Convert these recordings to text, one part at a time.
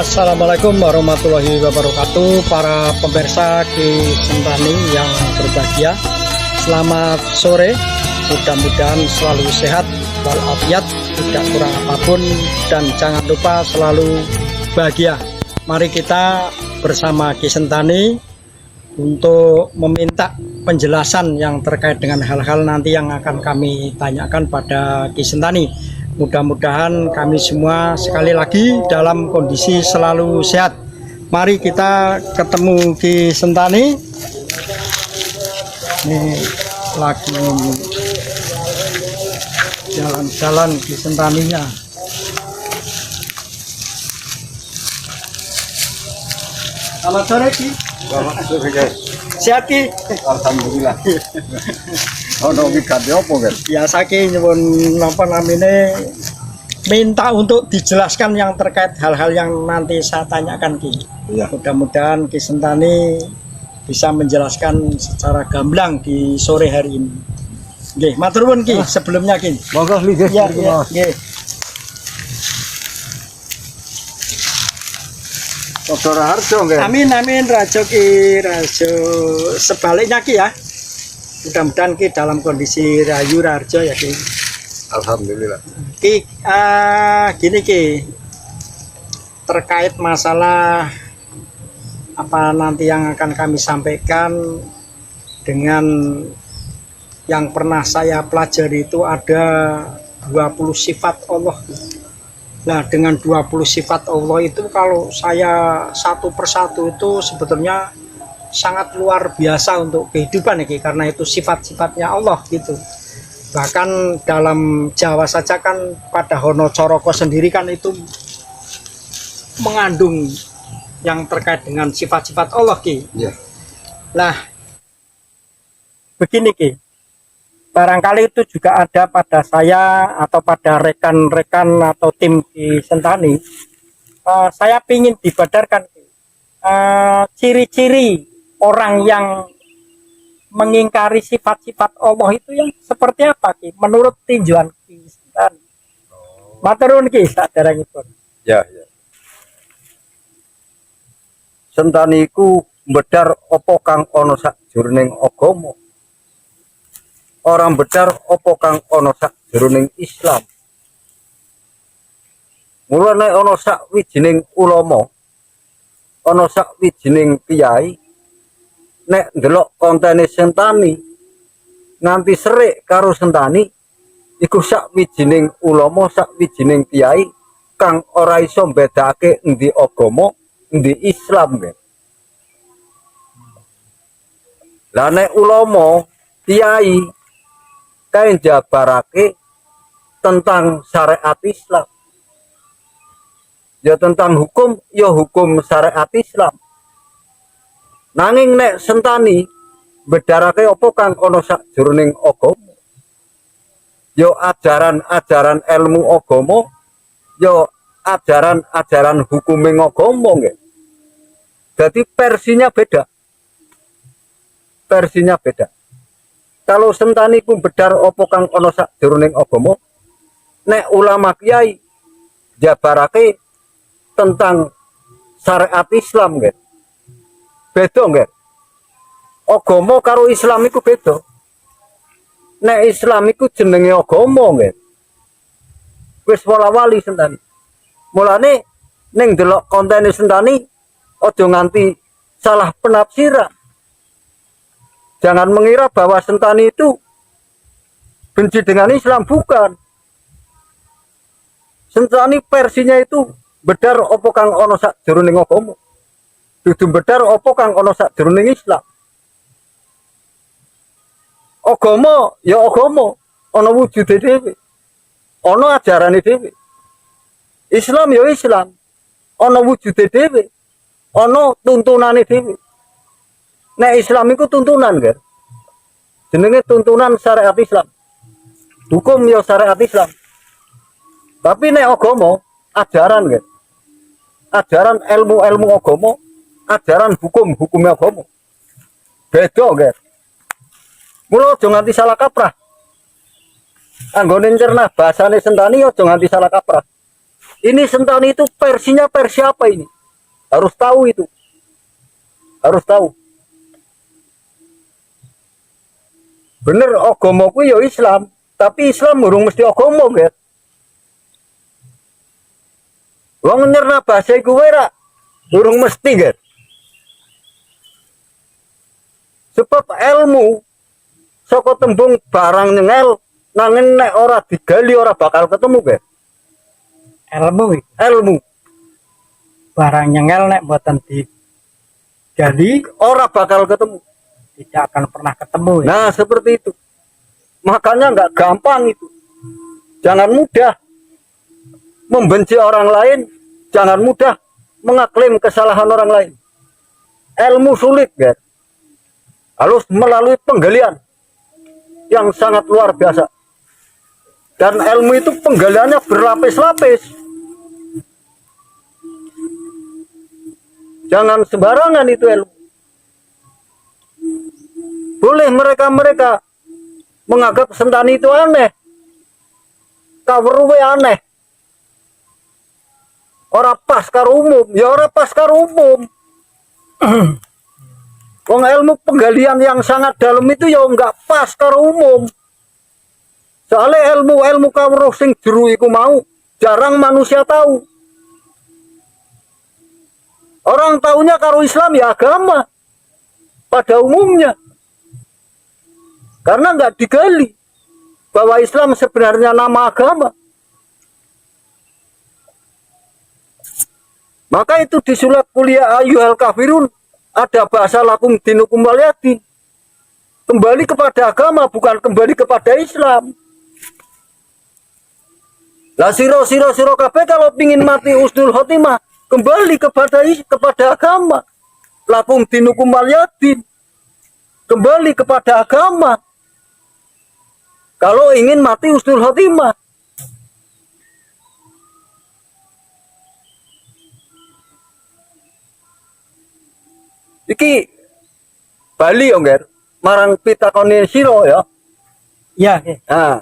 Assalamualaikum warahmatullahi wabarakatuh. Para pemirsa Ki Sentani yang berbahagia, selamat sore. Mudah-mudahan selalu sehat walafiat, tidak kurang apapun, dan jangan lupa selalu bahagia. Mari kita bersama Ki Sentani untuk meminta penjelasan yang terkait dengan hal-hal nanti yang akan kami tanyakan pada Ki Sentani. Mudah-mudahan kami semua sekali lagi dalam kondisi selalu sehat. Mari kita ketemu Ki Sentani. Ini lagi jalan-jalan Ki Sentaninya. Selamat sore Ki. Selamat sore guys. Sehat Ki? Alhamdulillah. Ono mikate opo kan? Biasa Ki nyuwun napa namine minta untuk dijelaskan yang terkait hal-hal yang nanti saya tanyakan Ki. Iya. Mudah-mudahan Ki Sentani bisa menjelaskan secara gamblang di sore hari ini. Nggih, matur nuwun Ki sebelumnya Ki. Monggo li guys. Ya, nggih. Saudara Harjo nggih. Amin amin Rajo Ki, Rajo sebaliknya Ki ya. Mudah-mudahan Ki dalam kondisi rayu Rajo ya Ki. Alhamdulillah. Ki, gini Ki, terkait masalah apa nanti yang akan kami sampaikan dengan yang pernah saya pelajari itu ada 20 sifat Allah. Nah, dengan 20 sifat Allah itu kalau saya satu persatu itu sebetulnya sangat luar biasa untuk kehidupan ya, karena itu sifat-sifatnya Allah gitu. Bahkan dalam Jawa saja kan pada Hono Coroko sendiri kan itu mengandung yang terkait dengan sifat-sifat Allah Ki. Iya. Nah, begini Ki, barangkali itu juga ada pada saya atau pada rekan-rekan atau tim di Sentani. Saya ingin dibadarkan ciri-ciri orang yang mengingkari sifat-sifat Allah itu yang seperti apa Ki? Menurut tinjauan Ki Sentani. Matur nuwun Ki saderengipun. Ya, ya. Sentani iku mbedar apa kang ana sajroning agama. Orang bedar apa kang ana sajroning Islam. Mulane ana sakwijining ulama, ana sakwijining kiai nek ndelok kontene Sentani nganti serik karo Sentani iku sakwijining ulama, sakwijining kiai kang ora iso mbedakake endi agama, endi Islam kan. Lah nek ulama, kiai kae jabarake tentang syariat Islam. Ya tentang hukum, ya hukum syariat Islam. Nanging nek Sentani bedarake apa kang ana sajroning agama. Ya ajaran-ajaran ilmu agama, ya ajaran-ajaran hukuming agama nggih. Jadi versinya beda. Versinya beda. Kalau Sentani ku bedar apa kang ana sajroning agama, nek ulama kiai jabarake tentang syariat Islam nggih. Beda nggih. Agama karo Islam iku beda. Nek Islam iku jenenge agama nggih. Wis wala-wali Sentani. Mulane ning delok kontene Sentani aja nganti salah penafsiran. Jangan mengira bahwa Sentani itu benci dengan Islam, bukan. Sentani versinya itu bedar apa kang ana sajroning agama. Dudu bedar apa kang ana sajroning Islam. Agama ya agama, ana wujude dhewe. Ana ajarane dhewe. Islam ya Islam, ana wujude dhewe. Ana tuntunane dhewe. Nek Islam itu tuntunan kan, jenenge tuntunan syariat Islam, hukum ya syariat Islam. Tapi nek agama ajaran kan, ajaran ilmu agama, ajaran hukum agama, beda kan. Mula aja nganti salah kaprah. Anggone cerna bahasane Sentani aja nganti salah kaprah. Ini Sentani itu versinya versi apa ini? Harus tahu itu. Harus tahu. Bener agamaku ya Islam, tapi Islam urung mesti agama, Ger. Wong nyerna bahasa iku wae ra urung mesti, Ger. Sebab ilmu saka tembung barang nyengel nanging nek ora digali ora bakal ketemu, Ger. Ilmu barang nyengel nek mboten digali ora bakal ketemu. tidak akan pernah ketemu ya. Nah, seperti itu. Makanya nggak gampang itu. Jangan mudah membenci orang lain, jangan mudah mengaklaim kesalahan orang lain. Ilmu sulit, guys. Harus melalui penggalian yang sangat luar biasa. Dan ilmu itu penggaliannya berlapis-lapis. Jangan sembarangan itu ilmu. Boleh mereka menganggap Sentani itu aneh, kawruwe aneh, ora pas karo umum, ya ora pas karo umum. Wong ilmu penggalian yang sangat dalam itu ya enggak pas karo umum. Soalnya ilmu kawruh sing jero iku mau jarang manusia tahu. Orang taunya karo Islam ya agama pada umumnya. Karena nggak digali bahwa Islam sebenarnya nama agama. Maka itu di surat kuliah ayyuhal kafirun ada bahasa lakum dinukum waliyadin. Kembali kepada agama, bukan kembali kepada Islam. Lah siro kabeh kalau pingin mati husnul khotimah, kembali kepada agama. Lakum dinukum waliyadin. Kembali kepada agama. Kalau ingin mati husnul khotimah. Iki Bali ya, Nger. Marang pitakone sira ya. Iya, Nah,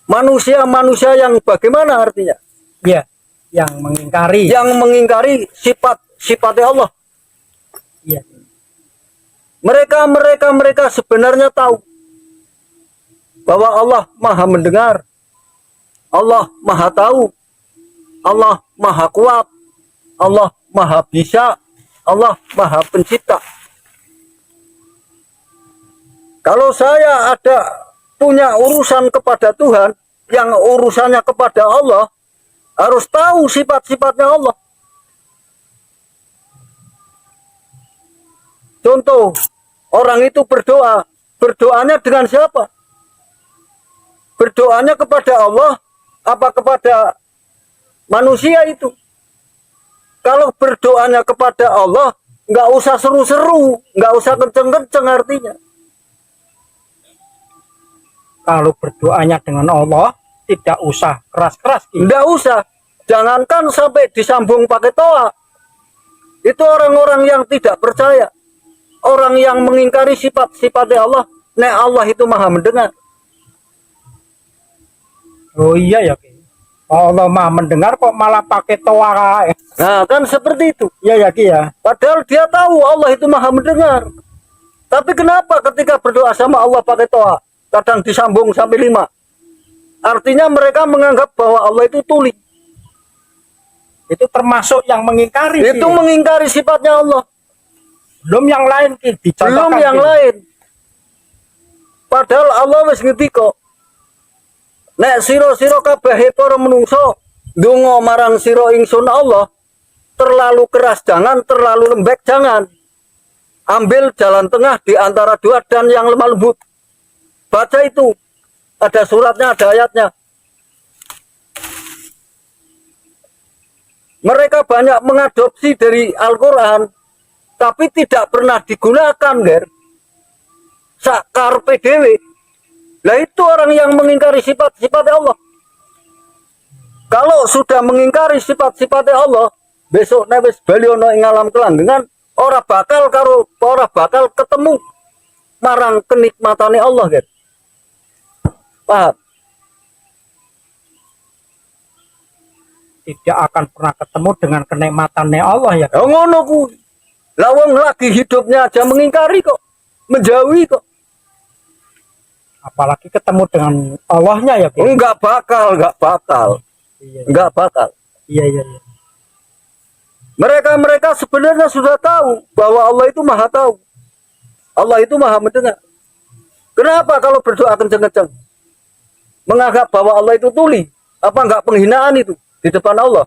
manusia yang bagaimana artinya? iya, yang mengingkari. Yang mengingkari sifat-sifatnya Allah. Iya. Mereka sebenarnya tahu bahwa Allah Maha mendengar, Allah Maha tahu, Allah Maha kuat, Allah Maha bisa, Allah Maha pencipta. Kalau saya ada punya urusan kepada Tuhan, yang urusannya kepada Allah, harus tahu sifat-sifatnya Allah. Contoh, orang itu berdoa, berdoanya dengan siapa? Berdoanya kepada Allah apa kepada manusia itu? Kalau berdoanya kepada Allah, nggak usah seru-seru, nggak usah kenceng-kenceng artinya. Kalau berdoanya dengan Allah, tidak usah keras-keras. Nggak usah. Jangankan sampai disambung pakai toa. Itu orang-orang yang tidak percaya. Orang yang mengingkari sifat-sifatnya Allah. Nek Allah itu Maha mendengar. Oh iya ya, Allah Maha mendengar kok malah pakai toa. Nah, kan seperti itu. Iya ya, Ki ya. Padahal dia tahu Allah itu Maha mendengar. Tapi kenapa ketika berdoa sama Allah pakai toa, kadang disambung sampai 5? Artinya mereka menganggap bahwa Allah itu tuli. Itu termasuk yang mengingkari. Itu mengingkari sifatnya Allah. Belum yang lain, Ki. Belum yang lain. Padahal Allah wis ngendika, nek sira-sira kabeh para menungso ndonga marang sira ingsun Allah, terlalu keras jangan, terlalu lembek jangan. Ambil jalan tengah di antara dua dan yang lemah lembut. Baca itu. Ada suratnya, ada ayatnya. Mereka banyak mengadopsi dari Al-Quran, tapi tidak pernah digunakan, Ger. Sakar PDW. Lah itu orang yang mengingkari sifat-sifat Allah. Kalau sudah mengingkari sifat-sifat Allah, besok nebes baliono ing alam kelanggengan, ora bakal ketemu marang kenikmatane Allah, Ger. Paham? tidak akan pernah ketemu dengan kenikmatannya Allah ya. Ya ngono ku. Lawang lagi hidupnya aja mengingkari kok, menjauhi kok. Apalagi ketemu dengan Allahnya ya. Ki. Enggak bakal. Iya, Enggak bakal. iya. Mereka sebenarnya sudah tahu bahwa Allah itu maha tahu. Allah itu maha mendengar. Kenapa kalau berdoa kenceng-kenceng? Menganggap bahwa Allah itu tuli. Apa enggak penghinaan itu di depan Allah?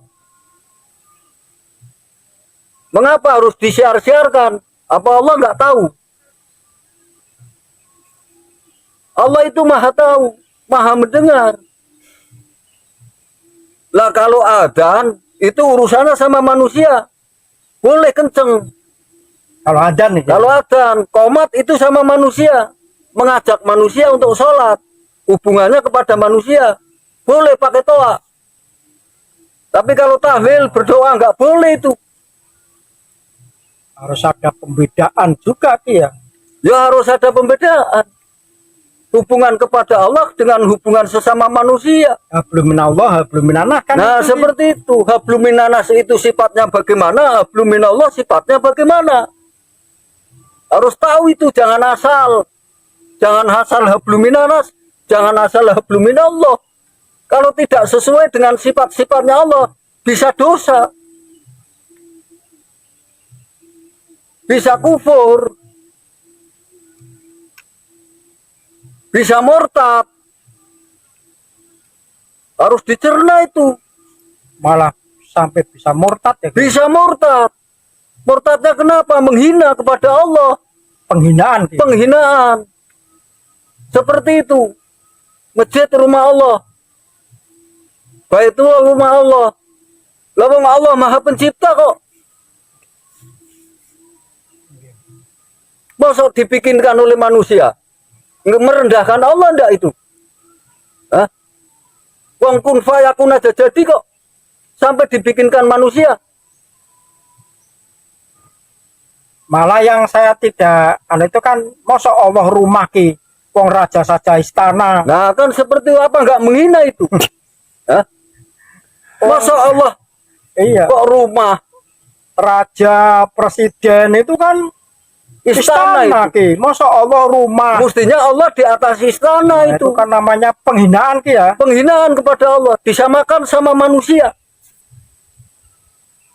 Mengapa harus disiar-siarkan? Apa Allah enggak tahu? Allah itu maha tahu, maha mendengar. Lah kalau adzan itu urusannya sama manusia. Boleh kenceng. Kalau adzan nih. Kalau adzan, qomat itu sama manusia. Mengajak manusia untuk sholat. Hubungannya kepada manusia. Boleh pakai toa. Tapi kalau tahlil berdoa nggak boleh itu. Harus ada pembedaan juga Ki ya. Ya harus ada pembedaan. Hubungan kepada Allah dengan hubungan sesama manusia. Hablum minallah, hablum minanas kan. Nah itu, seperti itu. Hablum minanas itu sifatnya bagaimana, hablum minallah sifatnya bagaimana. Harus tahu itu, jangan asal. Jangan asal hablum minanas, jangan asal hablum minallah. Kalau tidak sesuai dengan sifat-sifatnya Allah, bisa dosa. Bisa kufur. Bisa murtad. Harus dicerna itu. malah sampai bisa murtad ya. Ki. Bisa murtad. Murtadnya kenapa? Menghina kepada Allah. Penghinaan Ki. Penghinaan. Seperti itu. Masjid rumah Allah. Baitullah rumah Allah. Lawang Allah maha pencipta kok. Masa dibikinkan oleh manusia? Merendahkan Allah enggak itu? Hah? Wong kun fayakun aja jadi kok. Sampai dibikinkan manusia. Malah yang saya tidak, itu kan masa Allah rumah Ki. Wong raja saja istana. Nah kan seperti apa enggak menghina itu? Hah? Masa Allah Iya. kok rumah Raja, presiden itu kan istana itu? Ki. Masa Allah rumah. Mestinya Allah di atas istana Nah, itu. itu kan namanya penghinaan Ki ya. Penghinaan kepada Allah. Disamakan sama manusia.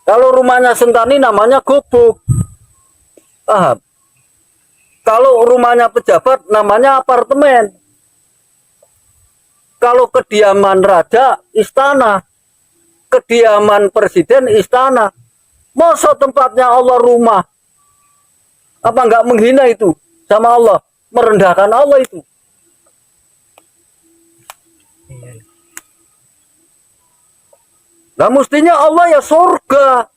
Kalau rumahnya Sentani namanya gobok. Paham? Kalau rumahnya pejabat namanya apartemen. Kalau kediaman raja istana. Kediaman presiden istana. Masa tempatnya Allah rumah? Apa enggak menghina itu sama Allah? Merendahkan Allah itu. Nah mestinya Allah ya surga.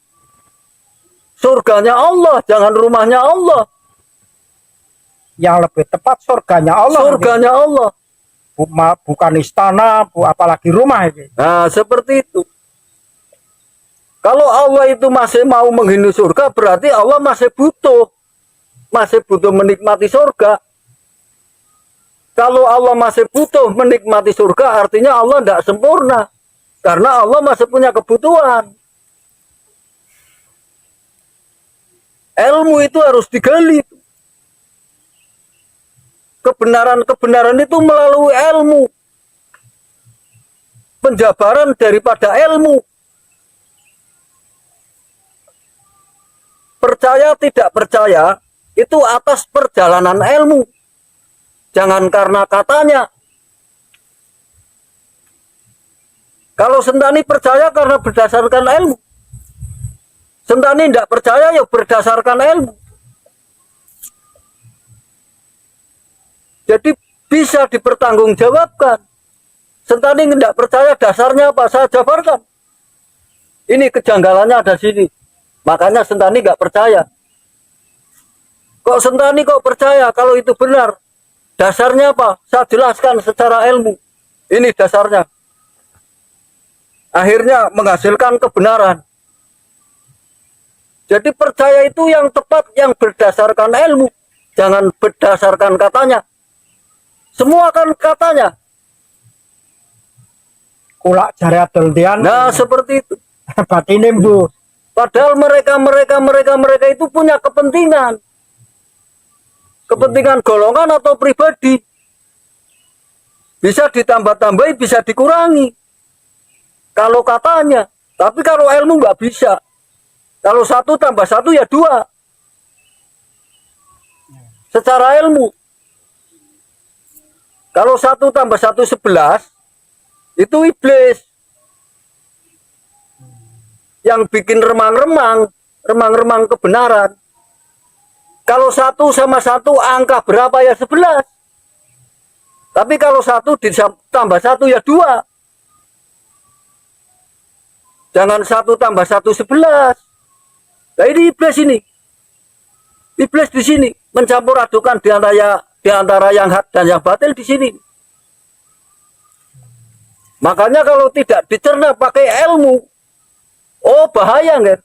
Surganya Allah, jangan rumahnya Allah. Yang lebih tepat surganya Allah. Surganya Allah. Bukan istana, apalagi rumah ini. Nah seperti itu. Kalau Allah itu masih mau menghina surga, berarti Allah masih butuh menikmati surga. Kalau Allah masih butuh menikmati surga, artinya Allah tidak sempurna. Karena Allah masih punya kebutuhan. Ilmu itu harus digali. Kebenaran-kebenaran itu melalui ilmu. Penjabaran daripada ilmu. Percaya tidak percaya itu atas perjalanan ilmu. Jangan karena katanya. Kalau Sentani percaya karena berdasarkan ilmu. Sentani tidak percaya ya berdasarkan ilmu. Jadi bisa dipertanggungjawabkan. Sentani tidak percaya dasarnya apa? Saya jabarkan. Ini kejanggalannya ada sini. Makanya Sentani nggak percaya. Kok Sentani kok percaya kalau itu benar? Dasarnya apa? Saya jelaskan secara ilmu. Ini dasarnya. Akhirnya menghasilkan kebenaran. Jadi percaya itu yang tepat, yang berdasarkan ilmu. Jangan berdasarkan katanya. Semua kan katanya. ulak jari adoldian. Nah, seperti itu. Batine Bu. Padahal mereka itu punya kepentingan. Kepentingan golongan atau pribadi. Bisa ditambah-tambahi, bisa dikurangi. Kalau katanya. Tapi kalau ilmu nggak bisa. Kalau 1 tambah 1 ya 2. Secara ilmu. Kalau 1 tambah 1 11. Itu iblis. Yang bikin remang-remang kebenaran. Kalau 1 sama 1 angka berapa ya 11. Tapi kalau 1 ditambah 1 ya 2. Jangan 1 tambah 1 11. Nah ini iblis ini. Iblis di sini mencampur adukan di antara yang hak dan yang batil di sini. Makanya kalau tidak dicerna pakai ilmu, oh bahaya kan?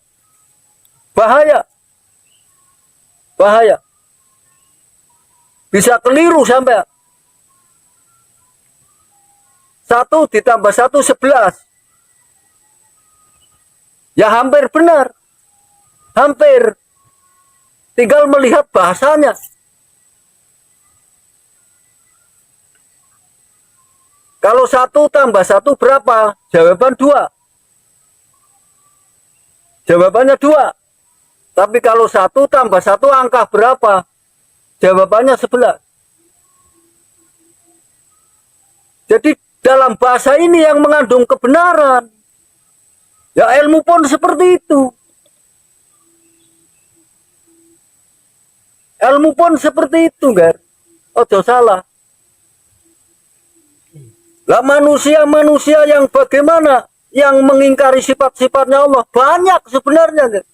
Bahaya. Bisa keliru sampai 1 ditambah 1 11. Ya hampir benar. Hampir. Tinggal melihat bahasanya. Kalau 1 tambah 1 berapa? Jawaban 2. Jawabannya 2. Tapi kalau 1 tambah 1 angka berapa? Jawabannya 11. Jadi dalam bahasa ini yang mengandung kebenaran. Ya ilmu pun seperti itu. Ilmu pun seperti itu, Gar. Ojo salah. Lah manusia yang bagaimana? Yang mengingkari sifat-sifatnya Allah. Banyak sebenarnya, Gar.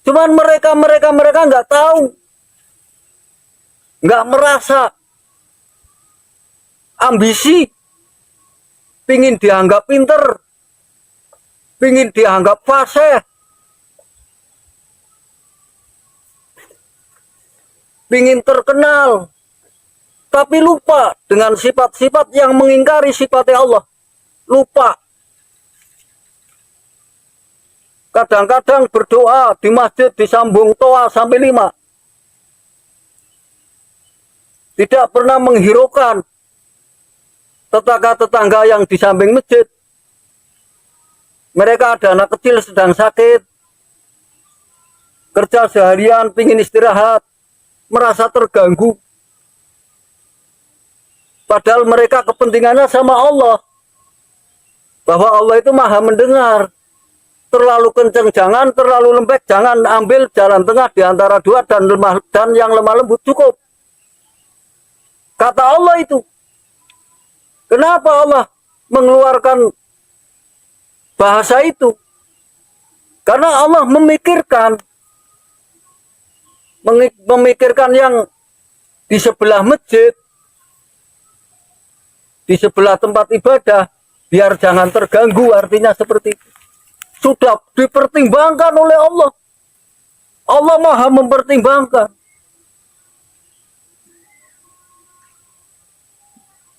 Cuman mereka nggak tahu. Nggak merasa ambisi. Pingin dianggap pinter. Pingin dianggap fasih. Pingin terkenal. Tapi lupa dengan sifat-sifat yang mengingkari sifatnya Allah. Lupa. Kadang-kadang berdoa di masjid disambung toa sampai 5. Tidak pernah menghiraukan tetangga-tetangga yang di samping masjid. Mereka ada anak kecil sedang sakit. Kerja seharian, pingin istirahat. Merasa terganggu. Padahal mereka kepentingannya sama Allah. Bahwa Allah itu maha mendengar. Terlalu kenceng jangan, terlalu lembek jangan, ambil jalan tengah di antara dua dan yang lemah lembut cukup. Kata Allah itu. Kenapa Allah mengeluarkan bahasa itu? Karena Allah memikirkan yang di sebelah masjid, di sebelah tempat ibadah, biar jangan terganggu, artinya seperti itu. Sudah dipertimbangkan oleh Allah. Allah maha mempertimbangkan.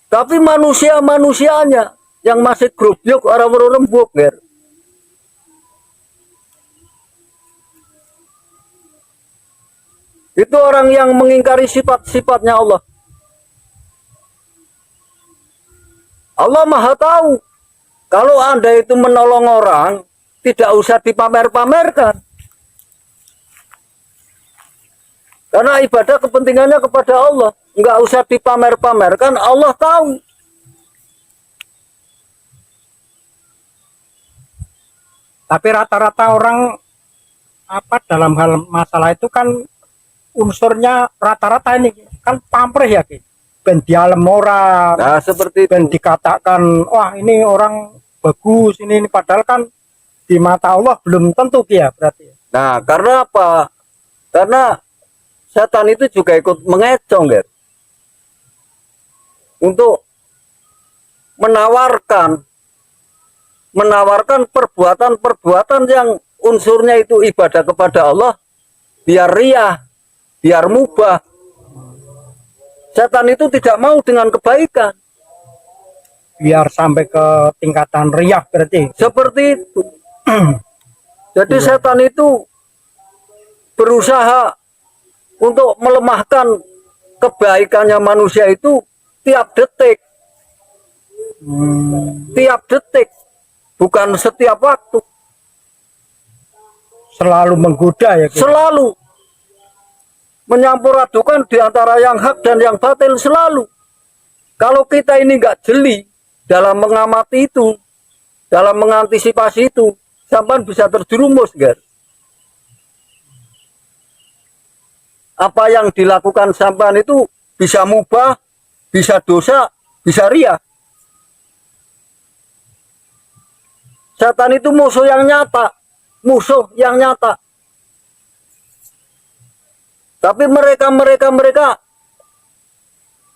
Tapi manusianya yang masih grubyuk orang rembuk, ger. Itu orang yang mengingkari sifat-sifatnya Allah. Allah maha tahu. Kalau Anda itu menolong orang, tidak usah dipamer-pamerkan. Karena ibadah kepentingannya kepada Allah. Enggak usah dipamer-pamerkan, Allah tahu. Tapi rata-rata orang dalam hal masalah itu kan unsurnya rata-rata ini kan pamrih ya, Ki. Ben dialem orang. Nah, seperti ben dikatakan, wah ini orang bagus, ini padahal kan di mata Allah belum tentu ya berarti. Nah, karena apa? Karena setan itu juga ikut mengecong, Ger. Untuk menawarkan perbuatan-perbuatan yang unsurnya itu ibadah kepada Allah, biar riyah, biar mubah. Setan itu tidak mau dengan kebaikan. biar sampai ke tingkatan riyah berarti. Seperti itu. Jadi setan itu berusaha untuk melemahkan kebaikannya manusia itu tiap detik. Tiap detik, bukan setiap waktu. Selalu menggoda ya. Selalu menyampur adukan di antara yang hak dan yang batil selalu. Kalau kita ini nggak jeli dalam mengamati itu, dalam mengantisipasi itu, sampai bisa terjerumus, guys. Apa yang dilakukan sampean itu bisa mubah, bisa dosa, bisa ria. Setan itu musuh yang nyata, musuh yang nyata. Tapi mereka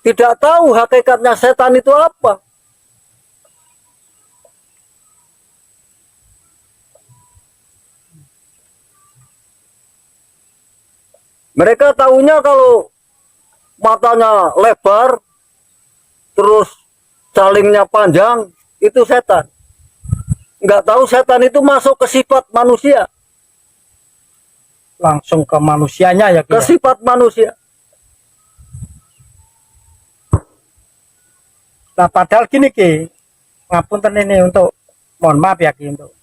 tidak tahu hakikatnya setan itu apa. Mereka tahunya kalau matanya lebar, terus salingnya panjang, itu setan. Nggak tahu setan itu masuk ke sifat manusia. Langsung ke manusianya ya. Ke sifat manusia. Nah padahal gini Ki, ngapunten ini untuk, mohon maaf ya Ki, untuk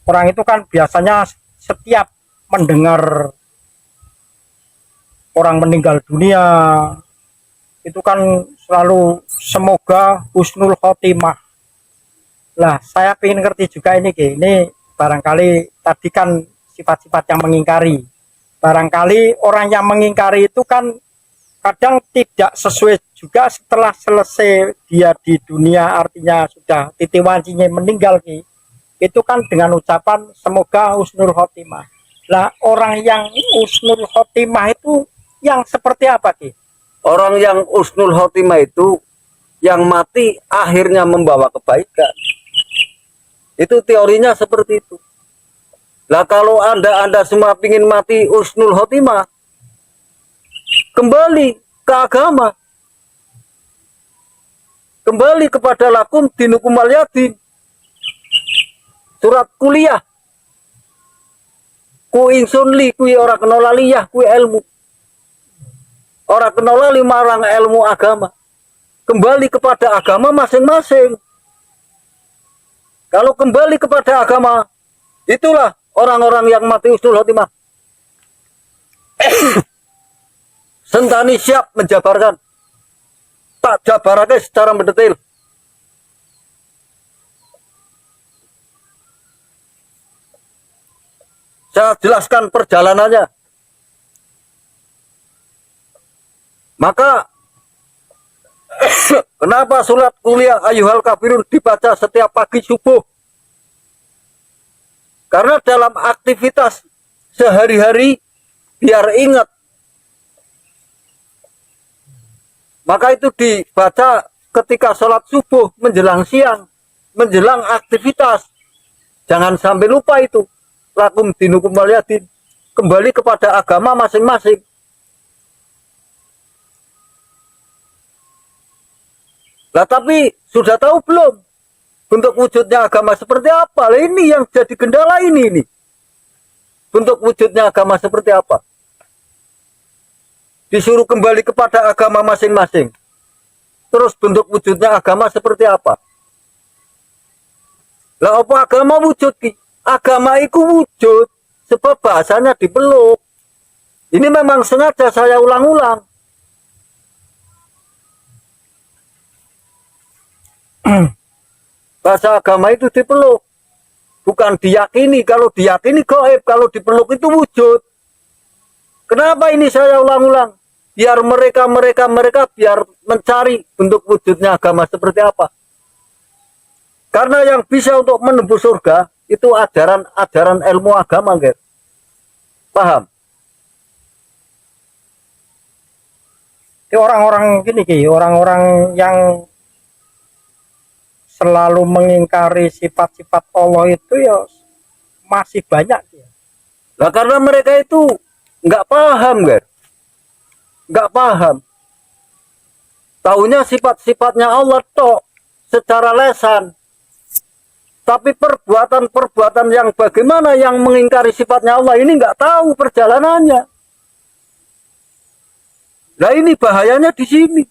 orang itu kan biasanya setiap mendengar orang meninggal dunia itu kan selalu semoga husnul khotimah. Lah saya ingin ngerti juga ini Ki, ini barangkali tadi kan sifat-sifat yang mengingkari, barangkali orang yang mengingkari itu kan kadang tidak sesuai juga setelah selesai dia di dunia, artinya sudah titik wancinya meninggal Ki, itu kan dengan ucapan semoga husnul khotimah. Lah orang yang husnul khotimah itu yang seperti apa Ki? Orang yang husnul khotimah itu yang mati akhirnya membawa kebaikan. Itu teorinya seperti itu. Lah kalau Anda semua ingin mati husnul khotimah, kembali ke agama. Kembali kepada lakum dinukum waliyadin. Surat kuliah. Ku ingsun li kui ora kena laliyah kui ilmu. Ora kena lali marang ilmu agama. Kembali kepada agama masing-masing. Kalau kembali kepada agama, itulah orang-orang yang mati husnul khotimah. Sentani siap menjabarkan. Tak jabarake secara mendetail. Saya jelaskan perjalanannya. Maka kenapa surat kuliah ayyuhal kafirun dibaca setiap pagi subuh? Karena dalam aktivitas sehari-hari biar ingat. Maka itu dibaca ketika sholat subuh, menjelang siang, menjelang aktivitas. Jangan sampai lupa itu. Lakum dinukum waliyadin. Kembali kepada agama masing-masing. Lah tapi sudah tahu belum bentuk wujudnya agama seperti apa? Lah ini yang jadi kendala ini. Bentuk wujudnya agama seperti apa? Disuruh kembali kepada agama masing-masing. Terus bentuk wujudnya agama seperti apa? Lah apa agama wujud? Agama itu wujud sebab bahasanya dipeluk. Ini memang sengaja saya ulang-ulang. Bahasa agama itu dipeluk, bukan diyakini. Kalau diyakini gaib, kalau dipeluk itu wujud. Kenapa ini saya ulang-ulang? Biar mereka biar mencari bentuk wujudnya agama seperti apa. Karena yang bisa untuk menembus surga itu ajaran ilmu agama, guys. Paham? Orang-orang gini Ki, orang-orang yang selalu mengingkari sifat-sifat Allah itu ya masih banyak ya. Nah karena mereka itu nggak paham, guys. Nggak paham. Taunya sifat-sifatnya Allah tok. secara lesan. Tapi perbuatan-perbuatan yang bagaimana yang mengingkari sifatnya Allah ini nggak tahu perjalanannya. Nah ini bahayanya di sini.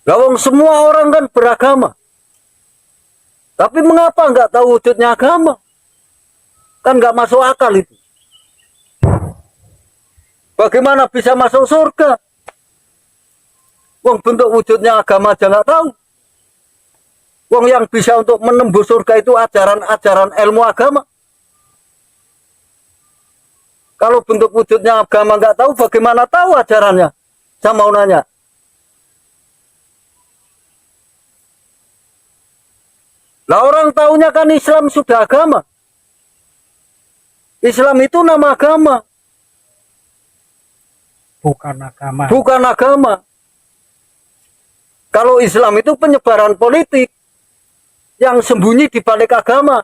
Lawang semua orang kan beragama. Tapi mengapa nggak tahu wujudnya agama? Kan nggak masuk akal itu. Bagaimana bisa masuk surga? Wong bentuk wujudnya agama aja nggak tahu. Wong yang bisa untuk menembus surga itu ajaran-ajaran ilmu agama. Kalau bentuk wujudnya agama nggak tahu, bagaimana tahu ajarannya? Saya mau nanya. Lah orang taunya kan Islam sudah agama. Islam itu nama agama. Bukan agama. Bukan agama. Kalau Islam itu penyebaran politik yang sembunyi di balik agama.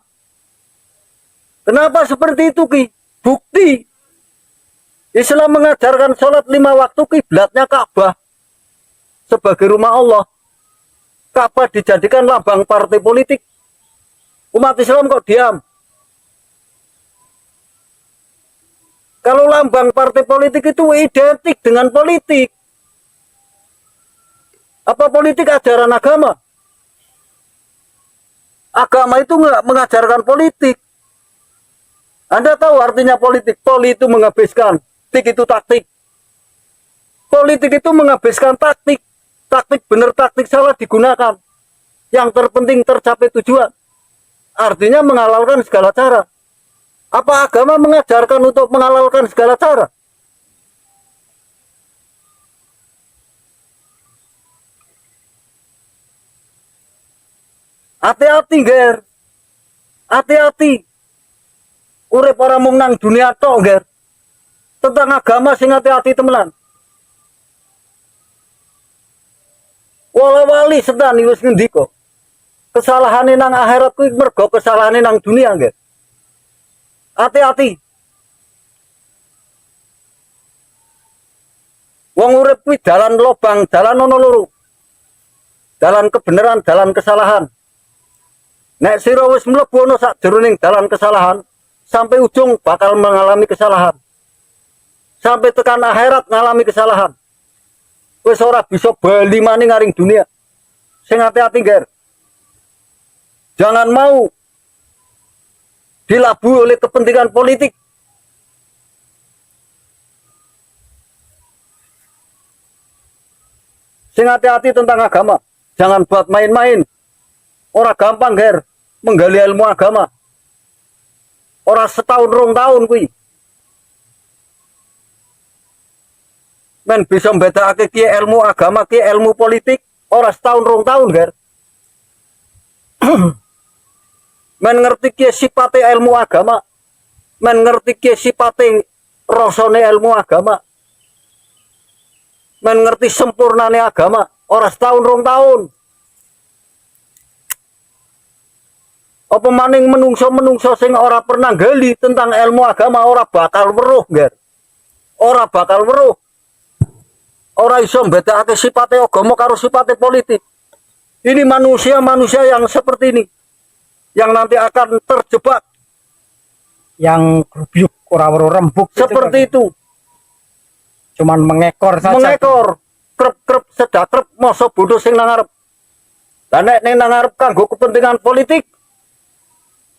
Kenapa seperti itu, Ki? Bukti. Islam mengajarkan sholat 5 waktu, kiblatnya Ka'bah sebagai rumah Allah. Ka'bah dijadikan lambang partai politik. Umat Islam kok diam? Kalau lambang partai politik itu identik dengan politik. Apa politik ajaran agama? Agama itu nggak mengajarkan politik. Anda tahu artinya politik? Poli itu menghabiskan, tik itu taktik. Politik itu menghabiskan taktik. Taktik benar, taktik salah digunakan. Yang terpenting tercapai tujuan. Artinya menghalalkan segala cara. Apa agama mengajarkan untuk menghalalkan segala cara? Hati-hati, Ger. Hati-hati. Urip ora mung nang dunia tok, Ger. Tentang agama sing hati-hati temenan. Wala wali sedan wis ngendika. Kesalahane nang akhirat kuwi mergo kesalahane nang dunia, Ger. Hati-hati. Wong urip kuwi dalan lobang, dalan ono loro. Dalan kebenaran, dalan kesalahan. Nek sira wis mlebu ana sakjroning dalan kesalahan, sampai ujung bakal mengalami kesalahan. Sampai tekan akhirat ngalami kesalahan. Wis ora bisa bali maning ngaring dunia. Sing hati-hati, Ger. Jangan mau dilabui oleh kepentingan politik. Sing hati-hati tentang agama. Jangan buat main-main. Ora gampang, Ger, menggali ilmu agama. Ora setahun rong tahun kuwi. Men bisa mbedakake ki ilmu agama ki ilmu politik ora setahun rong tahun, Ger. Men ngerti ki sipate ilmu agama. Men ngerti ki sipate rasane ilmu agama. Men ngerti sempurnane agama ora setahun rong tahun. Apa maning menungso-menungso sing ora pernah gali tentang ilmu agama ora bakal weruh, Ger. Ora bakal weruh. Ora iso mbedakake sipate agama karo sipate politik. Ini manusia-manusia yang seperti ini yang nanti akan terjebak, Yang grubyuk ora weruh rembug seperti itu. Cuman mengekor saja. Mengekor, krep-krep sedakrep masa bodoh sing nang ngarep. Lah nek ning nang ngarep kanggo kepentingan politik,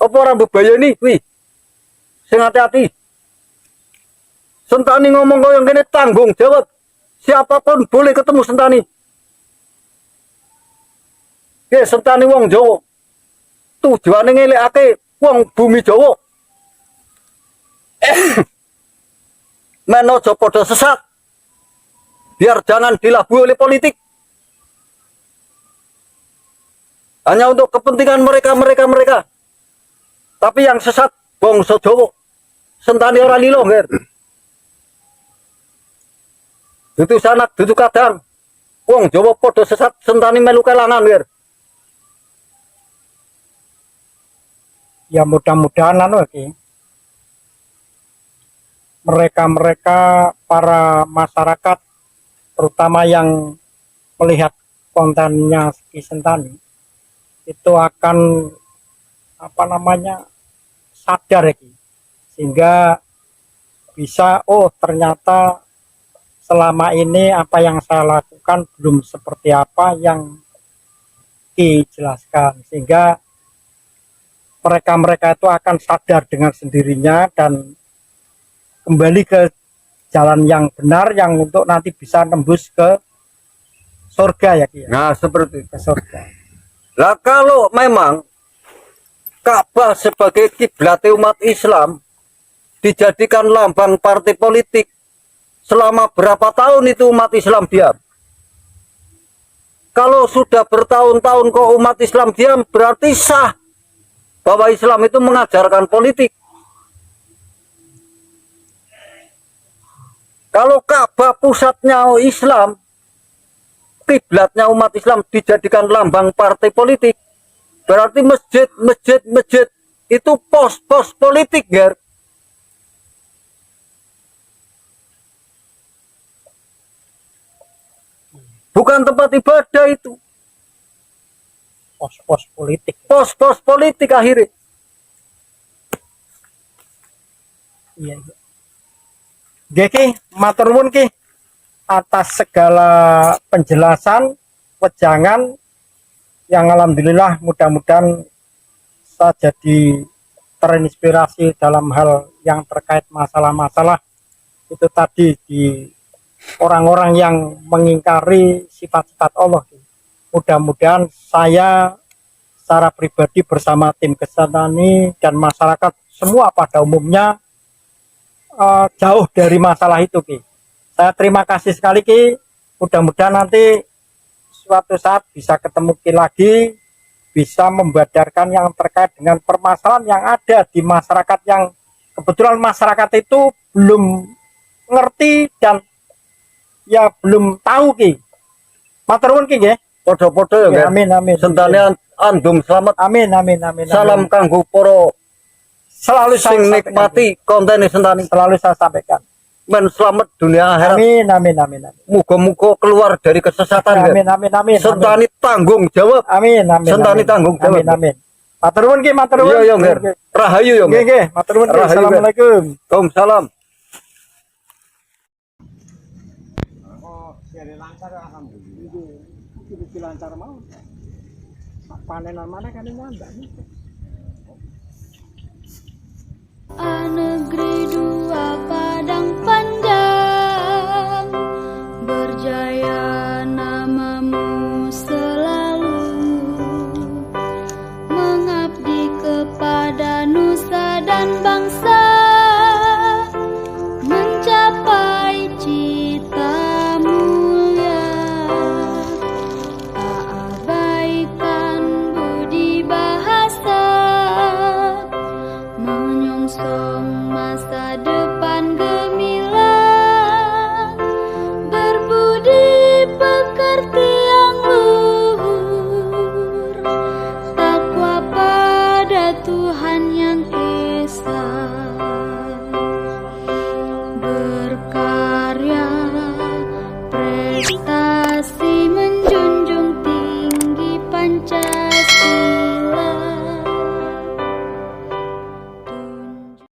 apa ora mbebayani kuwi? Sing hati-hati. Sentani ngomong koyo ngene tanggung jawab. Siapapun boleh ketemu Sentani. Ya Sentani wong Jawa. Tujuane ngelekake wong bumi Jawa. Men aja padha sesat. Biar jangan dilabui oleh politik. Hanya untuk kepentingan mereka. Tapi yang sesat bangsa Jawa. Sentani ora lilo, Ger. Dudu sanak, dudu kadang. Wong Jawa padha sesat, Sentani melu kelangan, Ger. Ya mudah-mudahan anu iki. Mereka para masyarakat terutama yang melihat kontennya Ki Sentani itu akan sadar ya Ki. Sehingga bisa ternyata selama ini apa yang saya lakukan belum seperti apa yang dijelaskan, sehingga mereka itu akan sadar dengan sendirinya dan kembali ke jalan yang benar yang untuk nanti bisa nembus ke surga ya Ki. Nah, seperti itu. Ke surga. Lah kalau memang Ka'bah sebagai kiblat umat Islam dijadikan lambang partai politik, selama berapa tahun itu umat Islam diam? Kalau sudah bertahun-tahun kok umat Islam diam, berarti sah bahwa Islam itu mengajarkan politik. Kalau Ka'bah pusatnya Islam, kiblatnya umat Islam dijadikan lambang partai politik, berarti masjid itu pos-pos politik, Ger. Bukan tempat ibadah itu. Pos-pos politik. Pos-pos politik akhirnya. Iya. Ki, matur nuwun Ki atas segala penjelasan, wejangan yang alhamdulillah mudah-mudahan saya jadi terinspirasi dalam hal yang terkait masalah-masalah itu tadi di orang-orang yang mengingkari sifat-sifat Allah. Mudah-mudahan saya secara pribadi bersama tim Kesentani dan masyarakat semua pada umumnya jauh dari masalah itu Ki. Saya terima kasih sekali Ki. Mudah-mudahan nanti suatu saat bisa ketemu Ki lagi, bisa membadarkan yang terkait dengan permasalahan yang ada di masyarakat yang kebetulan masyarakat itu belum ngerti dan ya belum tahu Ki. Matur nuwun Ki nggih. Podo-podo ya, Amin amin. Sentane andung selamat. Amin amin amin. Salam kanggo para selalu sing nikmati konten Sentani. Selalu saya sampaikan. Men selamat dunia akhirat. Amin amin amin amin. Muga-muga keluar dari kesesatan. Amin amin amin. Sentani tanggung jawab. Amin amin. Sentani tanggung jawab. Amin amin. Matur nuwun Ki, matur nuwun. Iya, Nger. Rahayu ya, Nggih nggih, matur nuwun. Assalamualaikum. Waalaikumsalam. Jadi lancar alhamdulillah. Itu lancar mau. Panenan mana kan ini